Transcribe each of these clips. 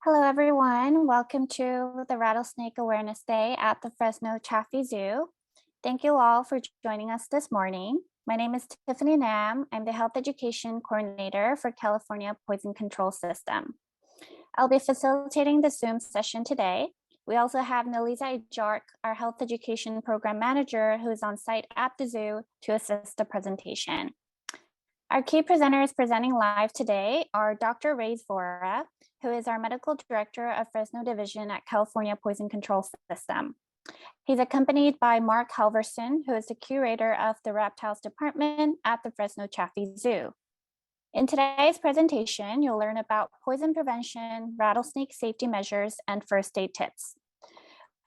Hello, everyone. Welcome to the Rattlesnake Awareness Day at the Fresno Chaffee Zoo. Thank you all for joining us this morning. My name is Tiffany Nam. I'm the Health Education Coordinator for California Poison Control System. I'll be facilitating the Zoom session today. We also have Nelisa Ajark, our Health Education Program Manager, who is on site at the zoo to assist the presentation. Our key presenters presenting live today are Dr. Rais Vohra, who is our Medical Director of Fresno Division at California Poison Control System. He's accompanied by Mark Halvorsen, who is the Curator of the Reptiles Department at the Fresno Chaffee Zoo. In today's presentation, you'll learn about poison prevention, rattlesnake safety measures, and first aid tips.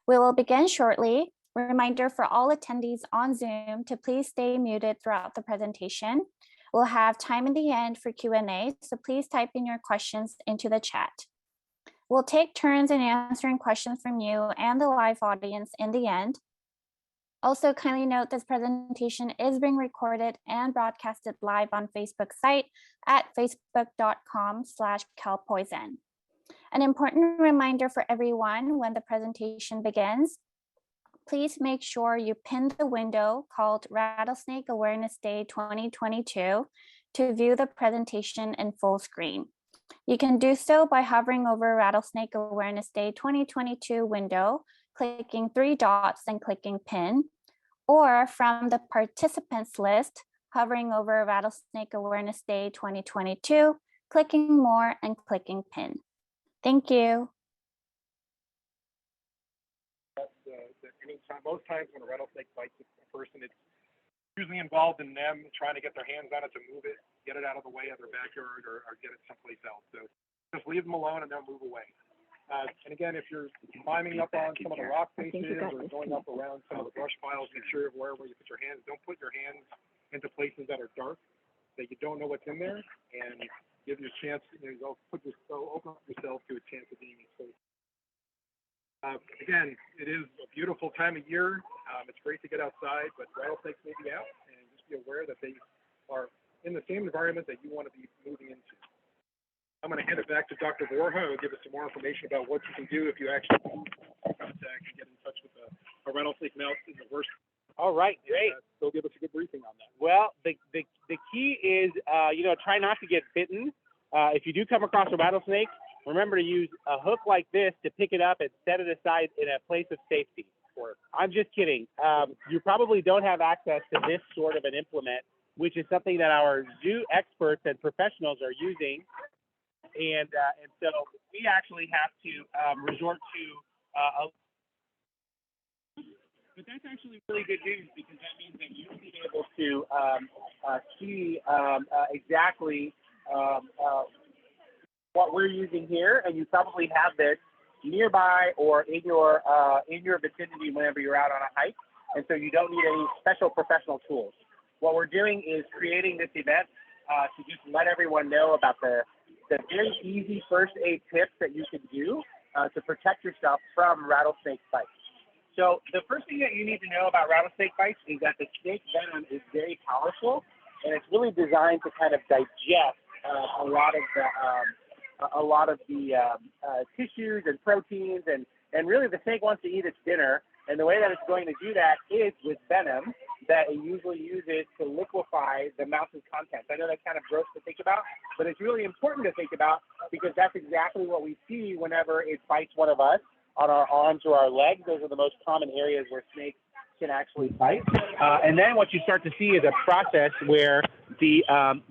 We will begin shortly. Reminder for all attendees on Zoom to please stay muted throughout the presentation. We'll have time in the end for Q&A, so please type in your questions into the chat. We'll take turns in answering questions from you and the live audience in the end. Also, kindly note this presentation is being recorded and broadcasted live on Facebook site at facebook.com/calpoison. An important reminder for everyone when the presentation begins, please make sure you pin the window called Rattlesnake Awareness Day 2022 to view the presentation in full screen. You can do so by hovering over Rattlesnake Awareness Day 2022 window, clicking three dots and clicking pin, or from the participants list, hovering over Rattlesnake Awareness Day 2022, clicking more and clicking pin. Thank you. Most times when a rattlesnake bites a person, it's usually involved in them trying to get their hands on it to move it, get it out of the way of their backyard, or get it someplace else. So just leave them alone and they'll move away. And again, if you're climbing up on some of the rock faces or going up around some of the brush piles, make sure wherever you put your hands, don't put your hands into places that are dark, that you don't know what's in there, and give you a chance, go open up yourself to a chance of being exposed. Again, it is a beautiful time of year. It's great to get outside, but rattlesnakes may be out, and just be aware that they are in the same environment that you want to be moving into. I'm going to hand it back to Dr. Vohra, who will give us some more information about what you can do if you actually contact and get in touch with a rattlesnake mouse in the worst. All right, great. They'll give us a good briefing on that. Well, the key is, try not to get bitten. If you do come across a rattlesnake, remember to use a hook like this to pick it up and set it aside in a place of safety. I'm just kidding. You probably don't have access to this sort of an implement, which is something that our zoo experts and professionals are using. And so we actually have to resort to but that's actually really good news, because that means that you'll be able to see exactly what we're using here, and you probably have this nearby or in your vicinity whenever you're out on a hike, and so you don't need any special professional tools. What we're doing is creating this event to just let everyone know about the very easy first aid tips that you can do to protect yourself from rattlesnake bites. So the first thing that you need to know about rattlesnake bites is that the snake venom is very powerful, and it's really designed to kind of digest a lot of the tissues and proteins, and really the snake wants to eat its dinner, and the way that it's going to do that is with venom that it usually uses to liquefy the mouse's contents. I know that's kind of gross to think about, but it's really important to think about, because that's exactly what we see whenever it bites one of us on our arms or our legs. Those are the most common areas where snakes can actually bite. And then what you start to see is a process where the arm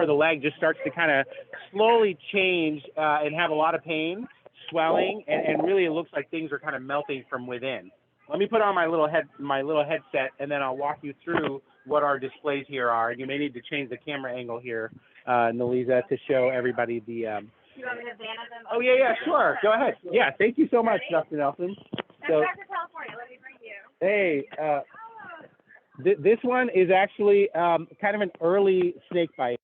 or the leg just starts to kind of slowly change and have a lot of pain, swelling, and really it looks like things are kind of melting from within. Let me put on my little headset, and then I'll walk you through what our displays here are. You may need to change the camera angle here, Nelisa, to show everybody the. You want me to ban them? Oh yeah, sure. Go ahead. Yeah, thank you so much, Dr. Nelson. So, Dr. California, let me bring you. Hey, this one is actually kind of an early snake bite.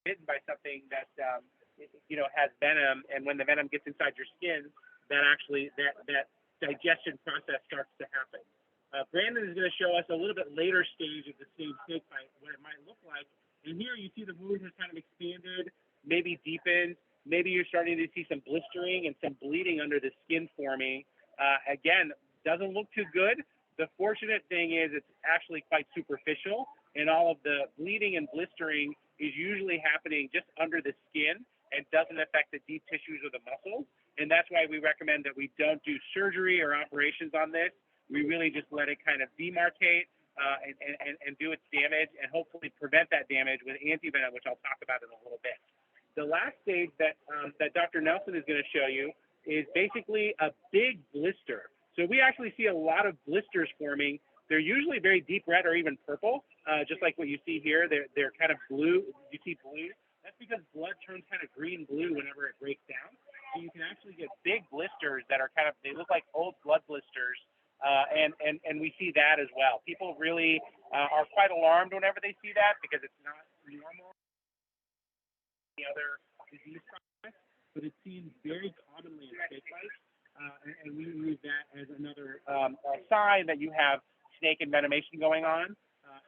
Bitten by something that has venom, and when the venom gets inside your skin, that digestion process starts to happen. Brandon is going to show us a little bit later stage of the same snake bite, what it might look like. And here you see the wound has kind of expanded, maybe deepened. Maybe you're starting to see some blistering and some bleeding under the skin forming. Again, doesn't look too good. The fortunate thing is it's actually quite superficial, and all of the bleeding and blistering is usually happening just under the skin and doesn't affect the deep tissues or the muscles. And that's why we recommend that we don't do surgery or operations on this. We really just let it kind of demarcate and do its damage and hopefully prevent that damage with antivenom, which I'll talk about in a little bit. The last stage that Dr. Nelson is going to show you is basically a big blister. So we actually see a lot of blisters forming. They're usually very deep red or even purple, just like what you see here. They're kind of blue. You see blue? That's because blood turns kind of green-blue whenever it breaks down. So you can actually get big blisters that are they look like old blood blisters. And we see that as well. People really are quite alarmed whenever they see that because it's not normal. The other disease process, but it's seen very commonly in snake bites, and we use that as another sign that you have snake envenomation going on.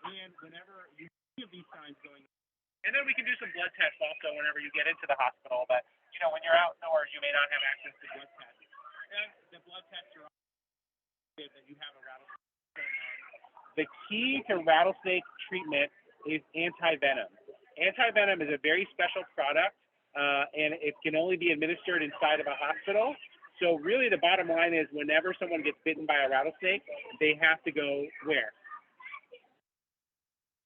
And whenever you see these signs going on, and then we can do some blood tests also whenever you get into the hospital. But when you're outdoors, you may not have access to blood tests. And the blood tests are that you have a rattlesnake going on. The key to rattlesnake treatment is anti-venom. Anti-venom is a very special product, and it can only be administered inside of a hospital. So really the bottom line is whenever someone gets bitten by a rattlesnake, they have to go where?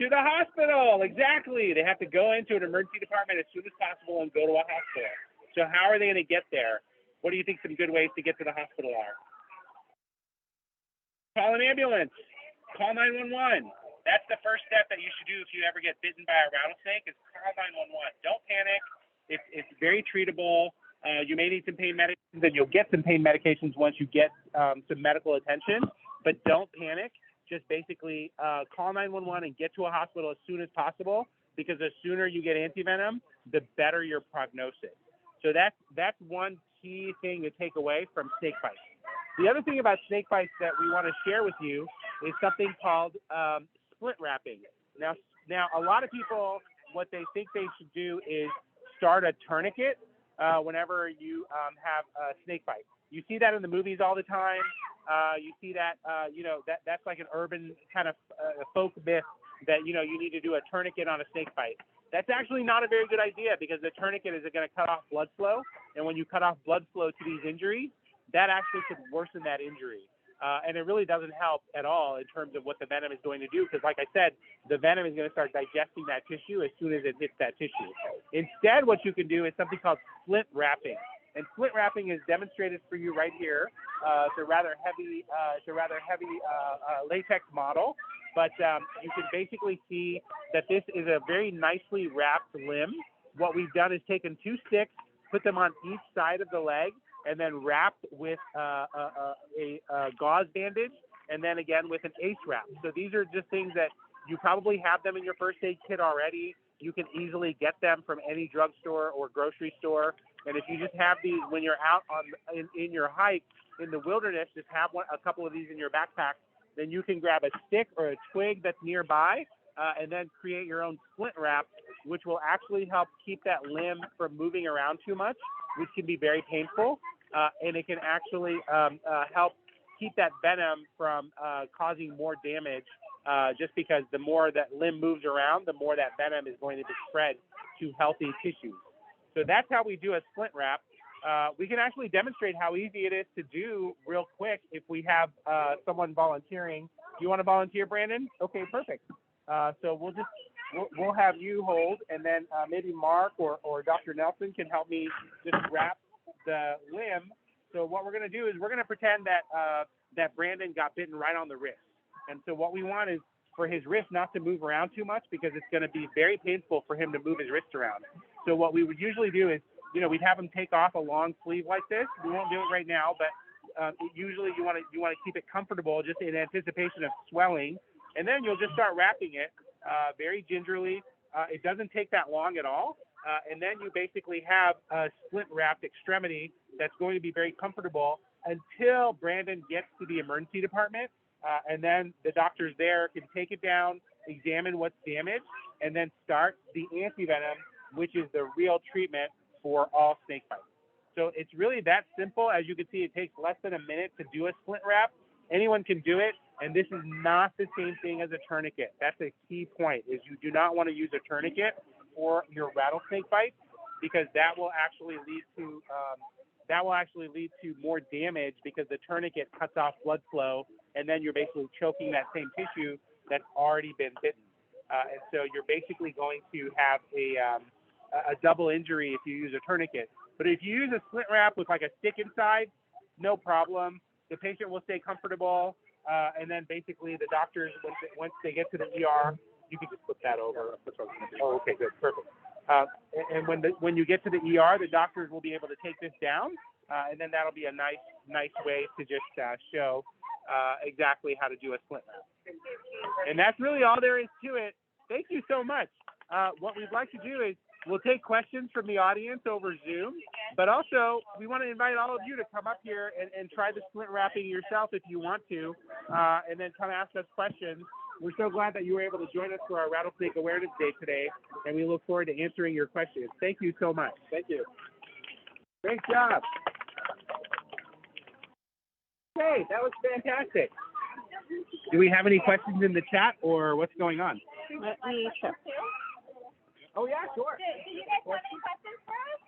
To the hospital, exactly. They have to go into an emergency department as soon as possible and go to a hospital. So how are they going to get there? What do you think some good ways to get to the hospital are? Call an ambulance. Call 911. That's the first step that you should do if you ever get bitten by a rattlesnake is call 911. Don't panic. It's very treatable. You may need some pain medications, and you'll get some pain medications once you get some medical attention. But don't panic. Just basically call 911 and get to a hospital as soon as possible because the sooner you get antivenom, the better your prognosis. So that's one key thing to take away from snake bites. The other thing about snake bites that we want to share with you is something called split wrapping. Now, a lot of people, what they think they should do is start a tourniquet whenever you have a snake bite. You see that in the movies all the time. You see that, that's like an urban kind of folk myth that, you need to do a tourniquet on a snake bite. That's actually not a very good idea because the tourniquet is going to cut off blood flow. And when you cut off blood flow to these injuries, that actually could worsen that injury. And it really doesn't help at all in terms of what the venom is going to do because, like I said, the venom is going to start digesting that tissue as soon as it hits that tissue. Instead, what you can do is something called split wrapping. And split wrapping is demonstrated for you right here. It's a rather heavy, latex model, but you can basically see that this is a very nicely wrapped limb. What we've done is taken two sticks, put them on each side of the leg, and then wrapped with a gauze bandage, and then again with an ACE wrap. So these are just things that you probably have them in your first aid kit already. You can easily get them from any drugstore or grocery store. And if you just have these when you're out in your hike in the wilderness, just have a couple of these in your backpack. Then you can grab a stick or a twig that's nearby and then create your own split wrap, which will actually help keep that limb from moving around too much, which can be very painful. And it can actually help keep that venom from causing more damage just because the more that limb moves around, the more that venom is going to be spread to healthy tissues. So that's how we do a split wrap. We can actually demonstrate how easy it is to do real quick if we have someone volunteering. Do you want to volunteer, Brandon? Okay, perfect. So we'll have you hold, and then maybe Mark or Dr. Nelson can help me just wrap the limb. So what we're going to do is we're going to pretend that Brandon got bitten right on the wrist. And so what we want is for his wrist not to move around too much because it's going to be very painful for him to move his wrist around. So what we would usually do is, we'd have him take off a long sleeve like this. We won't do it right now, but usually you want to keep it comfortable just in anticipation of swelling. And then you'll just start wrapping it very gingerly. It doesn't take that long at all. And then you basically have a split wrapped extremity that's going to be very comfortable until Brandon gets to the emergency department. And then the doctors there can take it down, examine what's damaged, and then start the antivenom, which is the real treatment for all snake bites. So it's really that simple. As you can see, it takes less than a minute to do a split wrap. Anyone can do it, and this is not the same thing as a tourniquet. That's a key point, is you do not want to use a tourniquet for your rattlesnake bites, because that will actually lead to more damage, because the tourniquet cuts off blood flow, and then you're basically choking that same tissue that's already been bitten. And so you're basically going to have a double injury if you use a tourniquet. But if you use a split wrap with like a stick inside, no problem. The patient will stay comfortable, and then basically the doctors, once they get to the ER, you can just flip that over. Oh, okay, good, perfect. And when you get to the ER, the doctors will be able to take this down, and then that'll be a nice way to just show exactly how to do a split wrap. And that's really all there is to it. Thank you so much. What we'd like to do is we'll take questions from the audience over Zoom, but also we want to invite all of you to come up here and try the split wrapping yourself if you want to, and then come ask us questions. We're so glad that you were able to join us for our Rattlesnake Awareness Day today, and we look forward to answering your questions. Thank you so much. Thank you. Great job. Okay, that was fantastic. Do we have any questions in the chat, or what's going on? Let me check. Oh, yeah, sure. Do you guys have any questions for us?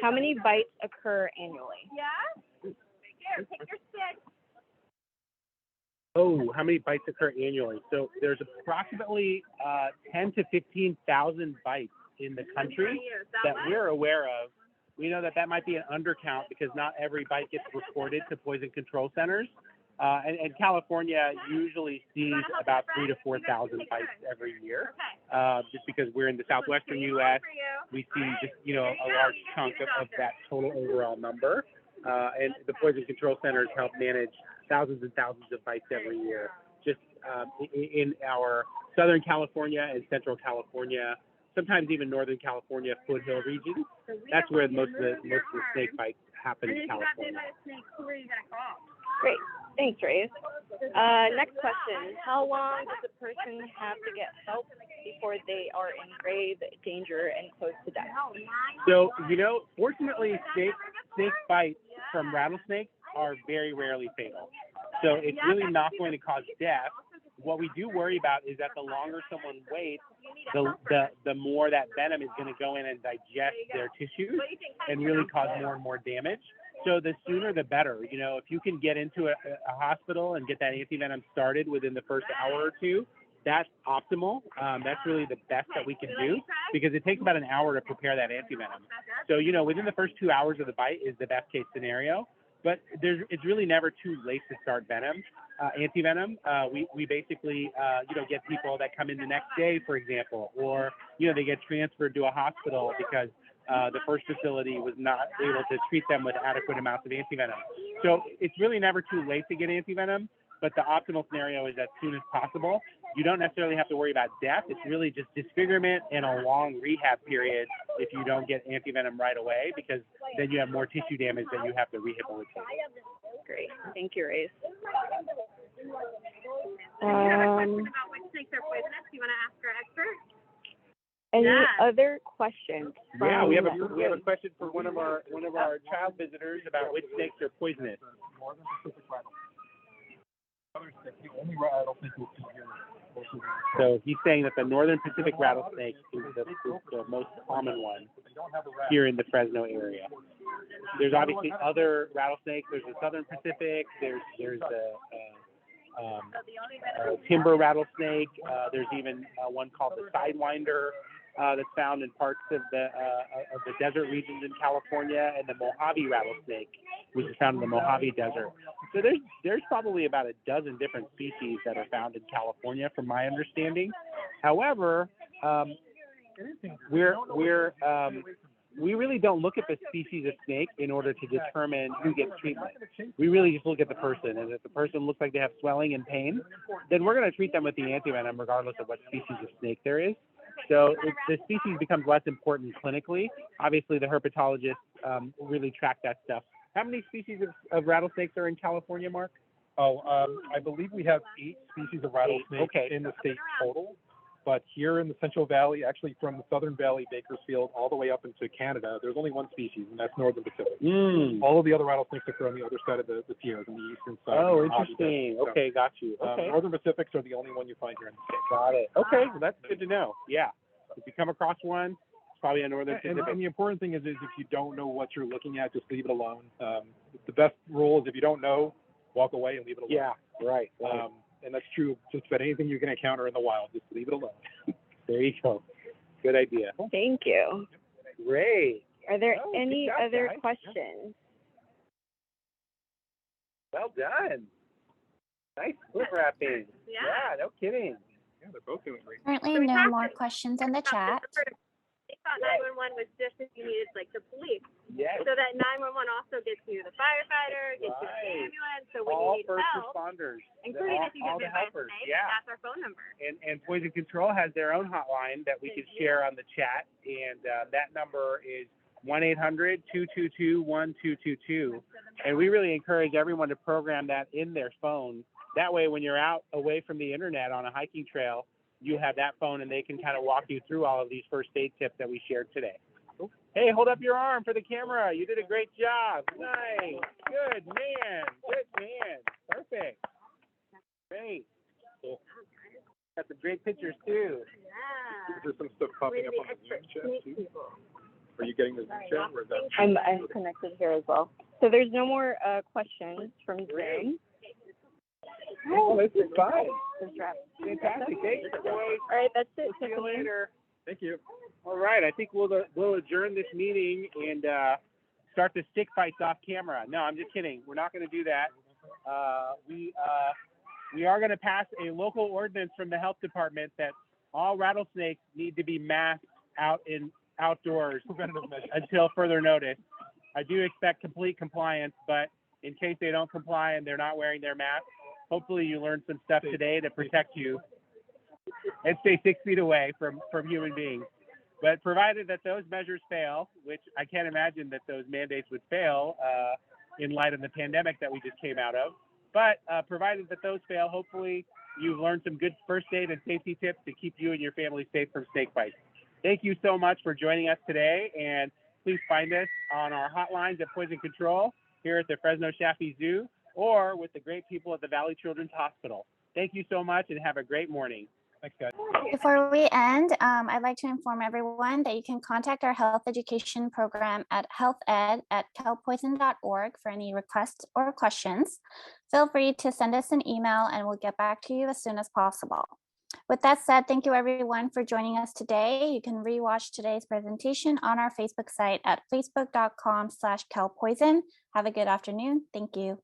How many bites occur annually? Yeah? Here, take your stick. Oh, how many bites occur annually? So there's approximately 10 to 15,000 bites in the country that we're aware of. We know that might be an undercount because not every bite gets reported to poison control centers. And California usually sees about 3,000 to 4,000 bites every year. Just because we're in the southwestern U.S., we see just, a large chunk of that total overall number. And the poison control centers help manage thousands and thousands of bites every year. Just in our Southern California and Central California, sometimes even Northern California foothill regions, that's where most of the snake bites happen in California. Great. Thanks, Rais. Next question. How long does a person have to get help before they are in grave danger and close to death? So, fortunately, snake bites from rattlesnakes are very rarely fatal. So it's really not going to cause death. What we do worry about is that the longer someone waits, the more that venom is going to go in and digest their tissues and really cause more and more damage. So the sooner the better. If you can get into a hospital and get that antivenom started within the first hour or two, that's optimal. That's really the best that we can do, because it takes about an hour to prepare that antivenom. So, within the first 2 hours of the bite is the best case scenario. But it's really never too late to start antivenom. We basically, get people that come in the next day, for example, or, they get transferred to a hospital because the first facility was not able to treat them with adequate amounts of antivenom. So it's really never too late to get antivenom, but the optimal scenario is as soon as possible. You don't necessarily have to worry about death. It's really just disfigurement and a long rehab period if you don't get antivenom right away, because then you have more tissue damage that you have to rehabilitate. Great. Thank you, Rais. About which snakes are poisonous? Do you want to ask our expert? Any other questions? Yeah, we have a question for one of our child visitors about which snakes are poisonous. It's the only rattlesnake you'll see here. So he's saying that the northern Pacific rattlesnake is the most common one here in the Fresno area. There's obviously other rattlesnakes. There's the southern Pacific. There's timber rattlesnake. There's even one called the sidewinder that's found in parts of the desert regions in California, and the Mojave rattlesnake, which is found in the Mojave Desert. So there's probably about a dozen different species that are found in California, from my understanding. However, we really don't look at the species of snake in order to determine who gets treatment. We really just look at the person, and if the person looks like they have swelling and pain, then we're going to treat them with the antivenom regardless of what species of snake there is. So the species becomes less important clinically. Obviously, the herpetologists really track that stuff. How many species of rattlesnakes are in California, Mark? I believe we have 8 species of rattlesnakes in the state total. But here in the Central Valley, actually from the Southern Valley, Bakersfield, all the way up into Canada, there's only one species, and that's Northern Pacific. All of the other rattlesnakes occur on the other side of the Sierras, on the eastern side. Oh, interesting. Okay, got you. Okay. Northern Pacifics are the only one you find here in the state. Got it. Okay, well, that's good to know. Yeah. If you come across one, it's probably a Northern Pacific. And the important thing is if you don't know what you're looking at, just leave it alone. The best rule is if you don't know, walk away and leave it alone. Yeah, right. And that's true just about anything you can encounter in the wild. Just leave it alone. There you go. Good idea. Thank you. Great. Are there any other questions? Well done. Nice foot wrapping. Yeah, no kidding. Yeah, they're both doing great. Currently, no more questions in the chat. They thought 911 was just if you needed like the police. Yes. So that 911 also gets you the firefighter, gets you the ambulance. So when all you need first help, responders, including if you get all the bit by a helpers. snake, Yeah. that's our phone number. And Poison Control has their own hotline that we can share on the chat, and that number is 1-800-222-1222. And we really encourage everyone to program that in their phone. That way, when you're out away from the internet on a hiking trail, you have that phone and they can kind of walk you through all of these first aid tips that we shared today. Hey, hold up your arm for the camera. You did a great job. Nice. Good man. Good man. Perfect. Great. Cool. Got some great pictures too. Yeah. There's some stuff popping up on the Zoom chat too. Are you getting the Zoom chat? Or is that... I'm connected here as well. So there's no more questions from Zoom. Oh, this is fun. Fantastic. Thanks, boys. All right, that's it. See you later. Thank you. All right, I think we'll adjourn this meeting and start the stick fights off camera. No, I'm just kidding. We're not going to do that. We are going to pass a local ordinance from the health department that all rattlesnakes need to be masked outdoors until further notice. I do expect complete compliance, but in case they don't comply and they're not wearing their mask, hopefully you learned some stuff today to protect you and stay 6 feet away from human beings. But provided that those measures fail, which I can't imagine that those mandates would fail in light of the pandemic that we just came out of, but provided that those fail, hopefully you've learned some good first aid and safety tips to keep you and your family safe from snake bites. Thank you so much for joining us today, and please find us on our hotlines at Poison Control here at the Fresno Chaffee Zoo, or with the great people at the Valley Children's Hospital. Thank you so much and have a great morning. Thanks, guys. Before we end, I'd like to inform everyone that you can contact our health education program at healthed@calpoison.org for any requests or questions. Feel free to send us an email and we'll get back to you as soon as possible. With that said, thank you everyone for joining us today. You can rewatch today's presentation on our Facebook site at facebook.com/calpoison. Have a good afternoon. Thank you.